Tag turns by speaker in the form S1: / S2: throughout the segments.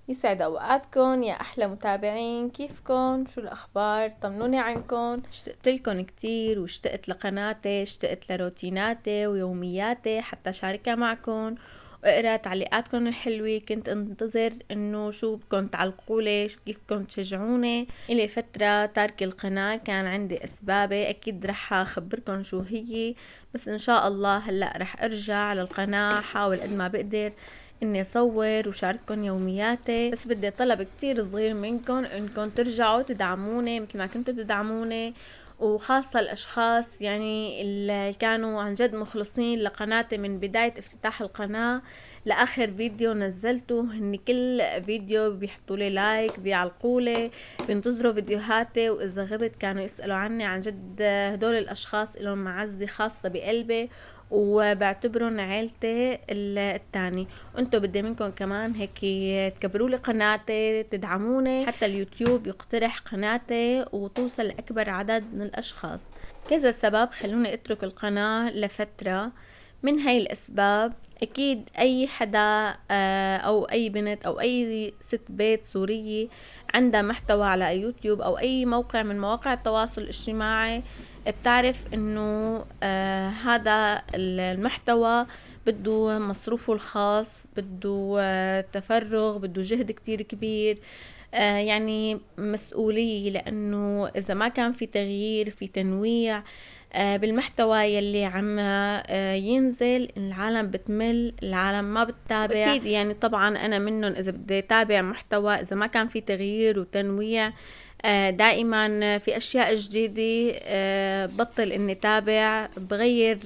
S1: يسعد اوقاتكم يا احلى متابعين. كيفكن؟ شو الاخبار؟ طمنوني عنكم. اشتقت لكم كتير واشتقت لقناتي، اشتقت لروتيناتي ويومياتي حتى شاركها معكم واقرا تعليقاتكم الحلوة. كنت انتظر انه شو بدكم تعلقولي، شو كيفكم تشجعوني. الي فترة تارك القناة، كان عندي اسبابي، اكيد رح اخبركم شو هي، بس ان شاء الله هلأ رح ارجع للقناة، حاول قد ما بقدر اني اصور وشارككم يومياتي. بس بدي طلب كتير صغير منكم، انكم ترجعوا تدعموني مثل ما كنتوا تدعموني، وخاصة الاشخاص يعني اللي كانوا عن جد مخلصين لقناتي من بداية افتتاح القناة لاخر فيديو نزلته. هن كل فيديو بيحطوا لي لايك، بيعلقوا بينتظروا فيديوهاتي، واذا غبت كانوا يسألوا عني. عن جد هدول الاشخاص لهم معزة خاصة بقلبي، وبعتبرهم عيلتي التاني. وانتو بدي منكم كمان هيك تكبروا لي قناتي، تدعموني حتى اليوتيوب يقترح قناتي وتوصل لأكبر عدد من الأشخاص. كذا سبب خلوني اترك القناة لفترة. من هاي الأسباب أكيد أي حدا أو أي بنت أو أي ست بيت سورية عندها محتوى على يوتيوب أو أي موقع من مواقع التواصل الاجتماعي بتعرف انه هذا المحتوى بده مصروفه الخاص، بده تفرغ، بده جهد كتير كبير، يعني مسؤولية. لأنه إذا ما كان في تغيير، في تنويع بالمحتوى يلي عم ينزل، العالم بتمل، العالم ما بتتابع. أكيد يعني طبعا أنا منهم، إذا بدي تابع محتوى إذا ما كان في تغيير وتنويع دائما في اشياء جديدة، بطل اني تابع، بغير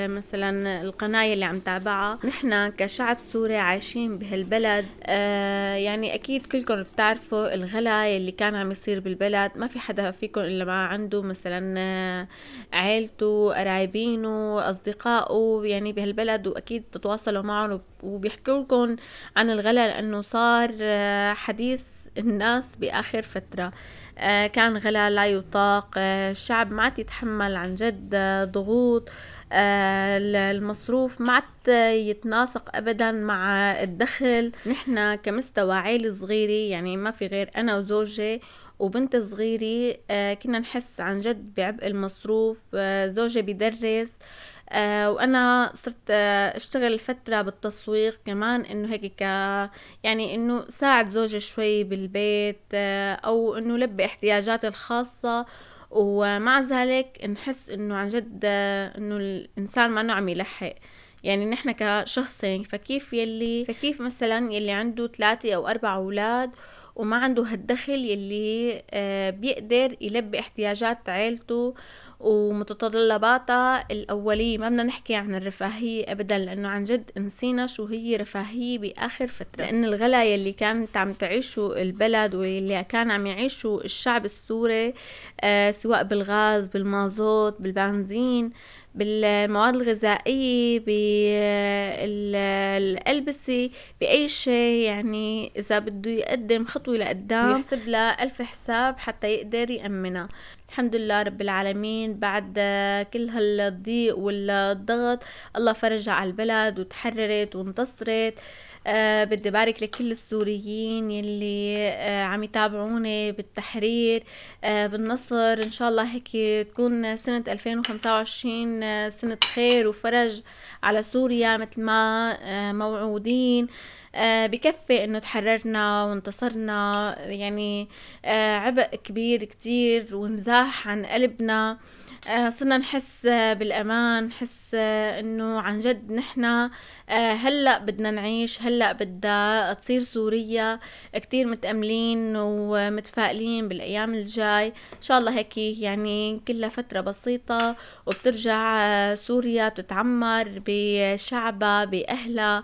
S1: مثلا القناة اللي عم تابعها. نحنا كشعب سوري عايشين بهالبلد، يعني اكيد كلكم بتعرفوا الغلا اللي كان عم يصير بالبلد. ما في حدا فيكم الا ما عنده مثلا عيلته، قرايبينه، اصدقائه يعني بهالبلد، واكيد تتواصلوا معهم وبيحكوا لكم عن الغلا، لانه صار حديث الناس باخر فترة. كان غلا لا يطاق، الشعب ما عاد يتحمل عن جد ضغوط، المصروف ما عاد يتناسق ابدا مع الدخل. نحنا كمستوى عائلة صغيرة، يعني ما في غير انا وزوجي وبنت صغيرة، كنا نحس عن جد بعبء المصروف. زوجي بيدرس، وانا صرت اشتغل فترة بالتسويق كمان، انه هيك يعني انه ساعد زوجي شوي بالبيت، او انه لبي احتياجاتي الخاصة. ومع ذلك نحس انه عن جد انه الانسان ما عم يلحق. يعني نحن كشخصين، فكيف مثلا يلي عنده 3 أو 4 أولاد وما عنده هالدخل يلي بيقدر يلبي احتياجات عيلته ومتطلباتها الأولية. ما بدنا نحكي عن الرفاهية أبدا، لأنه عن جد نسينا شو هي رفاهية بآخر فترة. لأن الغلا يلي كانت عم تعيشه البلد واللي كان عم يعيشه الشعب السوري، سواء بالغاز، بالمازوت، بالبنزين، بالمواد الغذائية، بالألبسة، بأي شيء، يعني إذا بده يقدم خطوة لقدام يحسب له 1000 حساب حتى يقدر يأمنها. الحمد لله رب العالمين، بعد كل هالضيق والضغط الله فرجها على البلد وتحررت وانتصرت. بدي بارك لكل السوريين يلي عم يتابعوني بالتحرير، بالنصر. ان شاء الله هيك تكون سنة 2025 سنة خير وفرج على سوريا مثل ما موعودين. بكفي انه تحررنا وانتصرنا، يعني عبء كبير كتير ونزاح عن قلبنا. صرنا نحس بالامان، نحس انه عن جد نحنا هلأ بدنا نعيش، هلأ بدها تصير سوريا. كتير متأملين ومتفائلين بالايام الجاي ان شاء الله. هيك يعني كلها فترة بسيطة وبترجع سوريا بتتعمر بشعبها باهلها،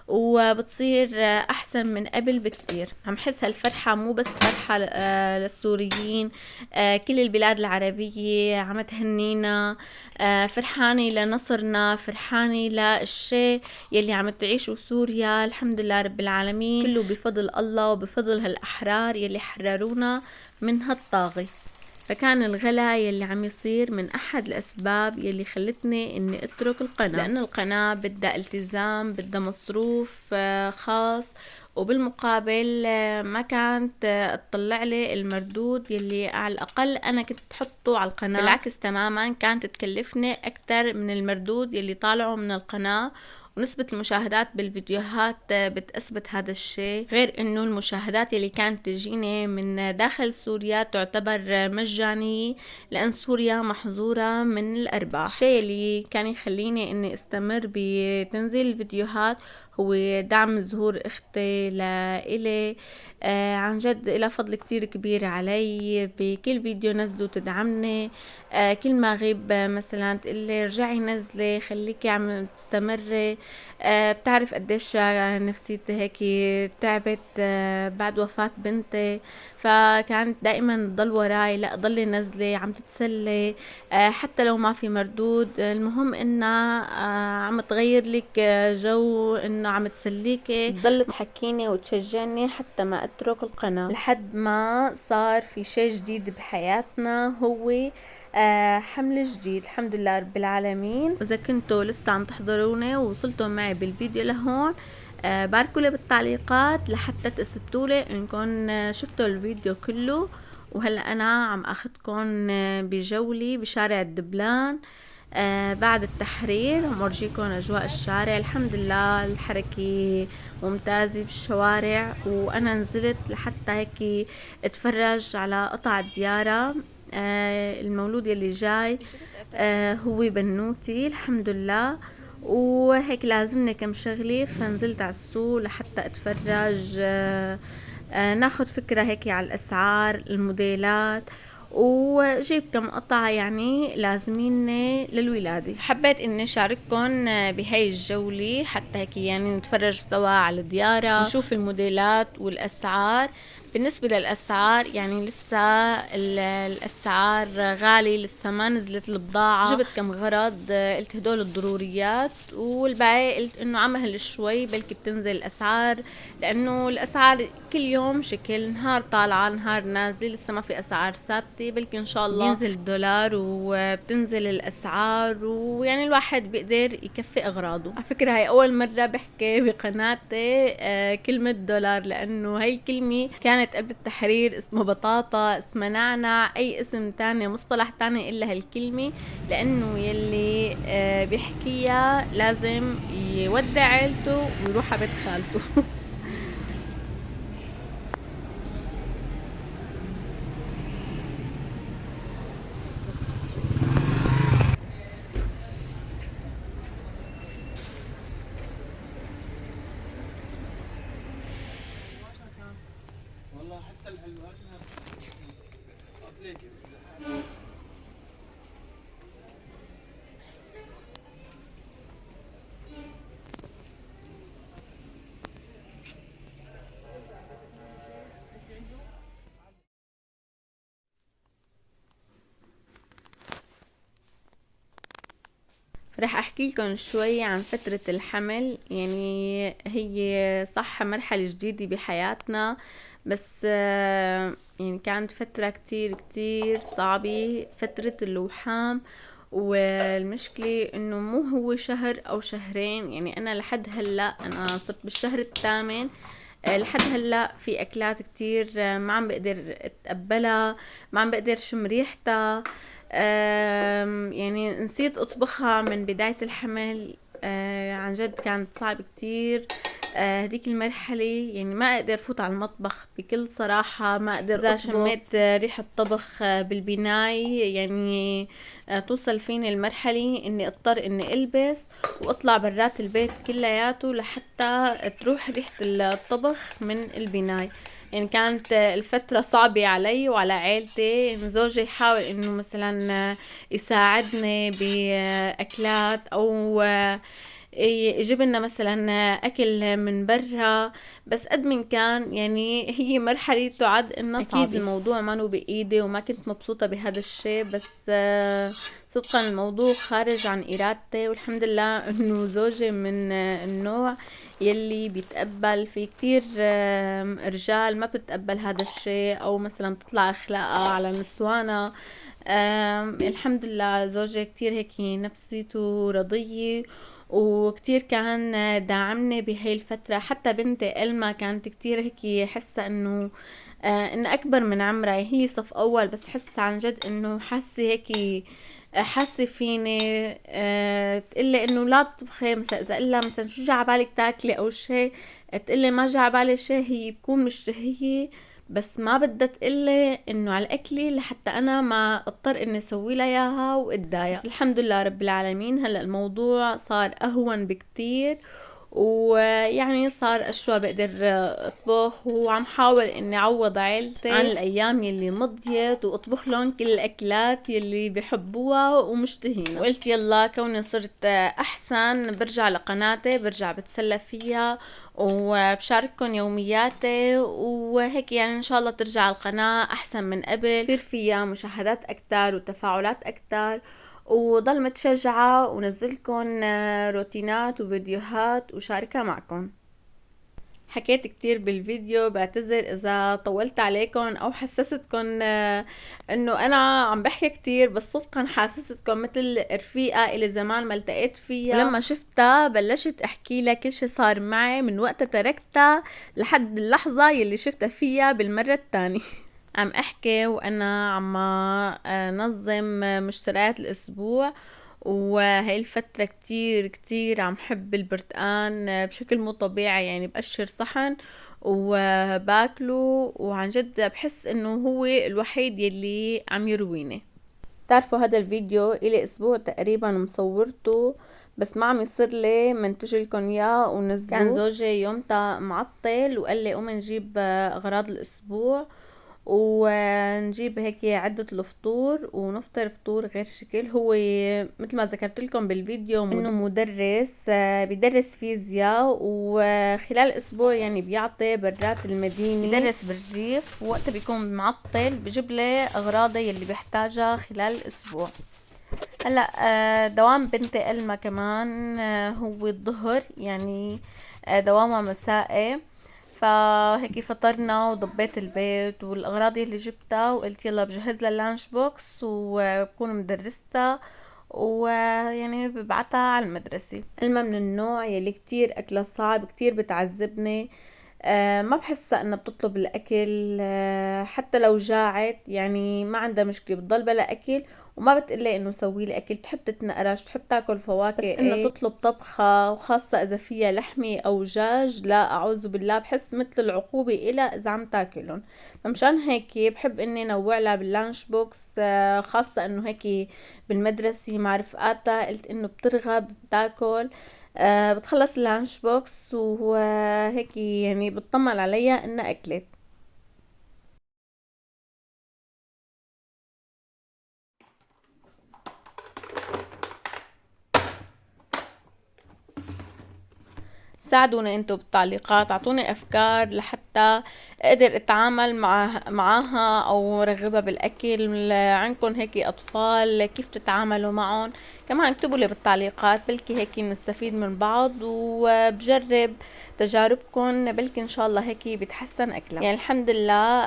S1: وبتصير احسن من قبل بكتير. عم حس هالفرحة مو بس فرحة للسوريين، كل البلاد العربية عم تهنينا، فرحانة لنصرنا، فرحانة للشيء يلي عم تعيشه سوريا. الحمد لله رب العالمين، كله بفضل الله وبفضل هالأحرار يلي حررونا من هالطاغي. فكان الغلا يلي عم يصير من أحد الأسباب يلي خلتني إني أترك القناة، لأن القناة بدها التزام، بدها مصروف خاص، وبالمقابل ما كانت تطلع لي المردود يلي على الأقل أنا كنت تحطه على القناة. بالعكس تماما كانت تكلفني أكتر من المردود يلي طالعه من القناة، ونسبة المشاهدات بالفيديوهات بتثبت هذا الشيء. غير انه المشاهدات اللي كانت تجيني من داخل سوريا تعتبر مجانية، لان سوريا محظورة من الارباح. الشيء اللي كان يخليني اني استمر بتنزيل الفيديوهات هو دعم ظهور اختي لإلي. عن جد إلها فضل كتير كبير علي، بكل فيديو نزله تدعمني. كل ما غيب مثلا تقلي رجعي نزلي، خليكي عم تستمري. بتعرف قديش نفسيتي هيك تعبت بعد وفاة بنتي، فكانت دائما تضل وراي، لا ضلي نزلي عم تتسلي. حتى لو ما في مردود، المهم انها عم تغير لك جو، انه عم تسليكي، تضل تحكيني وتشجعني حتى ما اترك القناة. لحد ما صار في شيء جديد بحياتنا، هو حمل جديد. الحمد لله رب العالمين. واذا كنتوا لسه عم تحضروني ووصلتوا معي بالفيديو لهون، باركوا لي بالتعليقات لحتى تثبتوا لي انكم شفتوا الفيديو كله. وهلا انا عم اخذكم بجولة بشارع الدبلان بعد التحرير. عم ارجيكم اجواء الشارع. الحمد لله الحركة ممتازة بالشوارع، وانا نزلت لحتى هيك اتفرج على قطع ديارة. المولود يلي جاي هو بنوتي الحمد لله، وهيك لازمني كم شغلة، فنزلت على السوق لحتى اتفرج ناخد فكرة هيك على الاسعار الموديلات، وجيب كم قطعة يعني لازميني للولادة. حبيت اني شارككم بهاي الجولة حتى هيك يعني نتفرج سوا على ديارة، نشوف الموديلات والاسعار. بالنسبة للأسعار يعني لسه الأسعار غالي، لسه ما نزلت البضاعة. جبت كم غرض، قلت هدول الضروريات، والباقي قلت انه عمهل شوي بلكي بتنزل الأسعار، لأنه الأسعار كل يوم شكل، نهار طالعة نهار نازل، لسه ما في أسعار ثابتة. بلكي إن شاء الله بينزل الدولار وبتنزل الأسعار، ويعني الواحد بيقدر يكفي أغراضه. على فكرة هاي أول مرة بحكي بقناتي كلمة دولار، لأنه هاي الكلمة كانت قبل التحرير اسمها بطاطا، اسمها نعنع، أي اسم تاني مصطلح تاني إلا هالكلمة، لأنه يلي بيحكيها لازم يودع عيلته ويروح على بيت خالته.
S2: والله حتى الحلوات
S1: رح احكي لكم شوي عن فترة الحمل. يعني هي صح مرحلة جديدة بحياتنا، بس يعني كانت فترة كتير كتير صعبة، فترة اللوحام. والمشكلة انه مو هو شهر او شهرين، يعني انا لحد هلأ انا صرت بالشهر الثامن. لحد هلأ في اكلات كتير ما عم بقدر اتقبلها، ما عم بقدر شم ريحتها. يعني نسيت اطبخها من بداية الحمل. عن جد كانت صعب كتير هديك المرحلة. يعني ما اقدر فوت على المطبخ بكل صراحة، ما اقدر اذا شميت ريحة طبخ بالبناي. يعني توصل فيني المرحلة اني اضطر اني البس واطلع برات البيت كلياته لحتى تروح ريحة الطبخ من البناي. يعني كانت الفترة صعبة علي وعلى عيلتي. إن زوجي يحاول انه مثلا يساعدني باكلات، او يجيب لنا مثلا اكل من برا، بس قد من كان يعني هي مرحلة تعد انها صعبة. اكيد الموضوع ما نو بايدي وما كنت مبسوطة بهذا الشيء، بس صدقا الموضوع خارج عن ارادتي. والحمد لله انه زوجي من النوع يلي بيتقبل. في كتير رجال ما بتتقبل هذا الشيء، او مثلا بتطلع اخلاقها على نسوانها. الحمد لله زوجي كتير هيك نفسيته رضية، وكتير كان داعمني بهاي الفترة. حتى بنتي إلما كانت كتير هيك حاسة انه ان اكبر من عمرها، يعني هي صف اول بس حس عن جد انه حاسة هيك حاسة فيني تقلي انه لا تطبخي. مثلا اذا قلها مثلا شو جا عبالك تاكلي او شي، تقلي ما جا عبالي شي، هي بكون مشتهية بس ما بدها تقلي انه على الاكلة لحتى انا ما اضطر اني اسوي لها اياها واتضايق. بس الحمد لله رب العالمين هلا الموضوع صار اهون بكتير، ويعني صار اشياء بقدر اطبخ، وعم حاول اني اعوض عيلتي عن الايام يلي مضيت واطبخ لهم كل الاكلات يلي بحبوها ومشتهينها. وقلت يلا كوني صرت احسن برجع لقناتي، برجع بتسلى فيها وبشارككم يومياتي، وهيك يعني ان شاء الله ترجع القناة احسن من قبل، يصير فيها مشاهدات اكتر وتفاعلات اكتر، وضل متشجعة ونزلكن روتينات وفيديوهات وشاركها معكم. حكيت كتير بالفيديو، بعتذر اذا طولت عليكم او حسستكم انه انا عم بحكي كتير، بس صدقا حاسستكم مثل رفيقة الي زمان ما التقيت فيها، ولما شفتها بلشت احكي لها كل شي صار معي من وقتها تركتها لحد اللحظة يلي شفتها فيها بالمرة الثانية. عم احكي وانا عم نظم مشتريات الاسبوع، وهي الفترة كتير كتير عم حب البرتقان بشكل مو طبيعي، يعني بقشر صحن وباكله، وعن جد بحس انه هو الوحيد يلي عم يرويني. تعرفوا هذا الفيديو الي اسبوع تقريبا مصورته، بس ما عم يصير لي منتج لكم اياه ونزلوه. كان زوجي يومتا معطل وقال لي قوم نجيب اغراض الاسبوع ونجيب هيك عدة الفطور ونفطر فطور غير شكل. هو مثل ما ذكرت لكم بالفيديو انه مدرس بيدرس فيزياء، وخلال اسبوع يعني بيعطي برات المدينة، بيدرس بالريف، ووقت بيكون معطل بجيب لي اغراضي يلي بيحتاجها خلال الاسبوع. هلا دوام بنتي إلما كمان هو الظهر، يعني دوامها مسائي، فهيك فطرنا وضبيت البيت والاغراض اللي جبتها، وقلت يلا بجهز لها اللانش بوكس وبكون مدرستها ويعني ببعتها على المدرسة. إلما من النوع يلي كتير اكلها صعب، كتير بتعذبني، ما بحسها انها بتطلب الاكل حتى لو جاعت، يعني ما عندها مشكلة بتضل بلا اكل وما بتقلي انه سوي لي اكل. بتحب تتنقرش، بتحب تاكل فواكه، بس انها تطلب طبخة وخاصة اذا فيها لحمة او دجاج، لا اعوذ بالله، بحس مثل العقوبة إلها اذا عم تاكلهم. فمشان هيك بحب اني نوع لها باللانش بوكس، خاصة انه هيك بالمدرسة مع رفقاتها قلت انه بترغب بتاكل، بتخلص اللانش بوكس وهيك يعني بتطمن عليها انها اكلت. ساعدونا انتو بالتعليقات، اعطوني افكار لحتى اقدر اتعامل معاها او رغبها بالاكل. عندكم هيك اطفال كيف تتعاملوا معهم؟ كمان اكتبوا لي بالتعليقات، بلكي هيك نستفيد من بعض وبجرب تجاربكم، بلكي ان شاء الله هيك بتحسن اكلها. يعني الحمد لله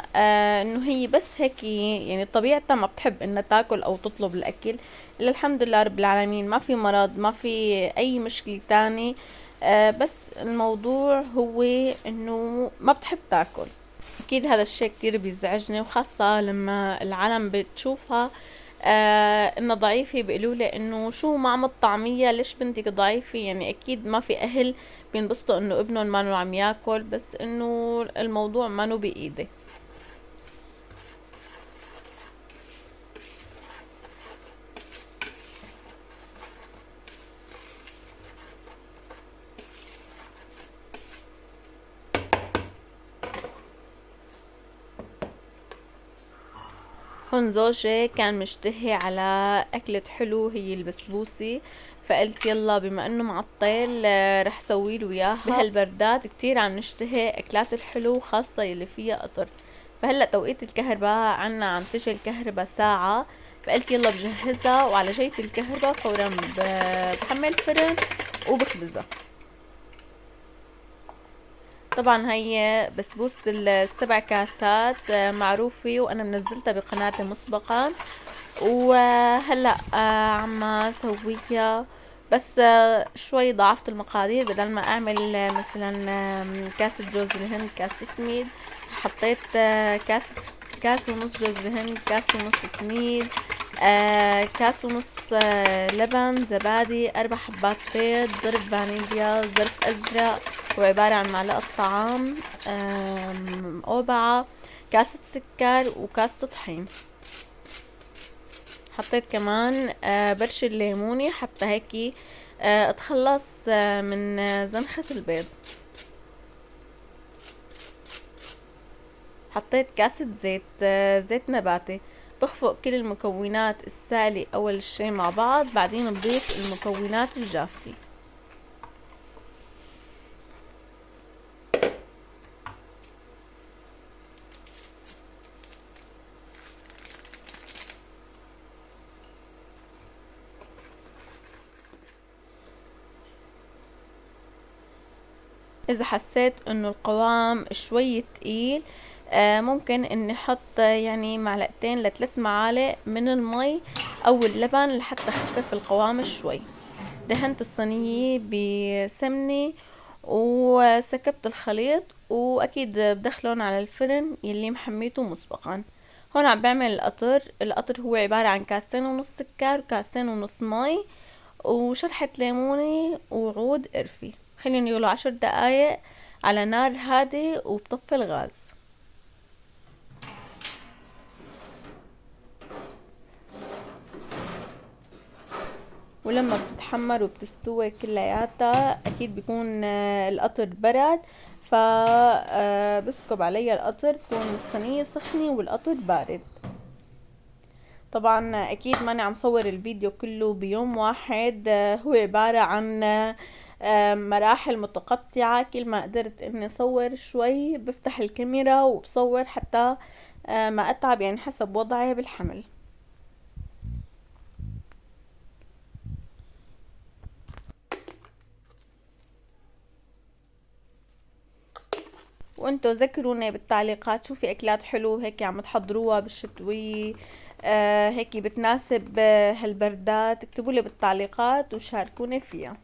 S1: انه هي بس هيك يعني طبيعتها ما بتحب انها تاكل او تطلب الاكل، الا الحمد لله رب العالمين ما في مرض، ما في اي مشكلة تاني، بس الموضوع هو انه ما بتحب تاكل. اكيد هذا الشيء كتير بيزعجني، وخاصة لما العالم بتشوفها انها ضعيفة بيقولوا لي انه شو ما عم الطعمية، ليش بنتك ضعيفة؟ يعني اكيد ما في اهل بينبسطوا انه ابنهم ما عم ياكل، بس انه الموضوع ما بايدي. هون زوجي كان مشتهي على أكلة حلو هي البسبوسة، فقلت يلا بما انه معطل رح سويله اياها. بهالبردات كتير عم نشتهي اكلات الحلو، خاصة يلي فيها قطر. فهلا توقيت الكهرباء عنا عم تجي الكهرباء ساعة، فقلت يلا بجهزها، وعلى جية الكهرباء فورا بحمل فرن وبخبزها. طبعا هي بسبوسة السبع كاسات معروفة، وانا منزلتها بقناتي مسبقا، وهلا عم سويها بس شوي ضاعفت المقادير، بدل ما اعمل مثلا كاسة جوز الهند كاسة سميد، حطيت كاس ونص جوز الهند، كاس ونص سميد، كاس ونص لبن، زبادي، 4 حبات بيض، ظرف فانيليا، ظرف ازرق، هو عبارة عن معلقة طعام، أوبعة، كاسة سكر، وكاسة طحين. حطيت كمان برش الليموني حتى هيك اتخلص من زنخة البيض. حطيت كاسة زيت، زيت نباتي. بخفق كل المكونات السائلة اول شي مع بعض، بعدين بضيف المكونات الجافة. اذا حسيت انه القوام شوي تقيل، ممكن اني احط يعني معلقتين ل3 معالق من المي او اللبن لحتى اخفف القوام شوي. دهنت الصينية بسمنة وسكبت الخليط، واكيد بدخلهم على الفرن يلي محميته مسبقا. هون عم بعمل القطر هو عبارة عن كاستين ونص سكر وكاستين ونص مي وشرحة ليمونة وعود قرفة. خليهم يغلوا 10 دقايق على نار هادي وبطفي الغاز. ولما بتتحمر وبتستوي كلياتها اكيد بيكون القطر برد، ف بسكب عليها القطر، بكون الصينية سخنة والقطر بارد. طبعا اكيد ماني عم صور الفيديو كله بيوم واحد، هو عبارة عن مراحل متقطعة. كل ما قدرت اني اصور شوي بفتح الكاميرا وبصور حتى ما اتعب، يعني حسب وضعي بالحمل. وانتو ذكروني بالتعليقات شو في اكلات حلوة هيك عم تحضروها بالشتوية، هيك بتناسب هالبردات. اكتبولي بالتعليقات وشاركوني فيها.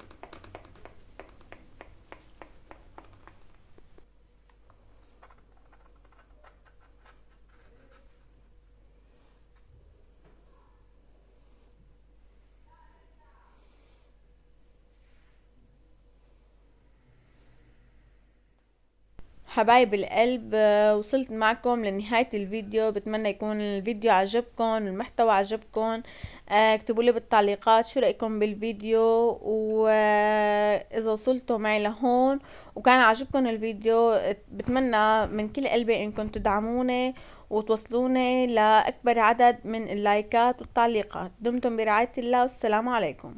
S1: حبايب القلب، وصلت معكم لنهاية الفيديو. بتمنى يكون الفيديو عجبكم، المحتوى عجبكم. اكتبوا لي بالتعليقات شو رأيكم بالفيديو، واذا وصلتوا معي لهون وكان عجبكم الفيديو بتمنى من كل قلبي انكم تدعموني وتوصلوني لأكبر عدد من اللايكات والتعليقات. دمتم برعاية الله، والسلام عليكم.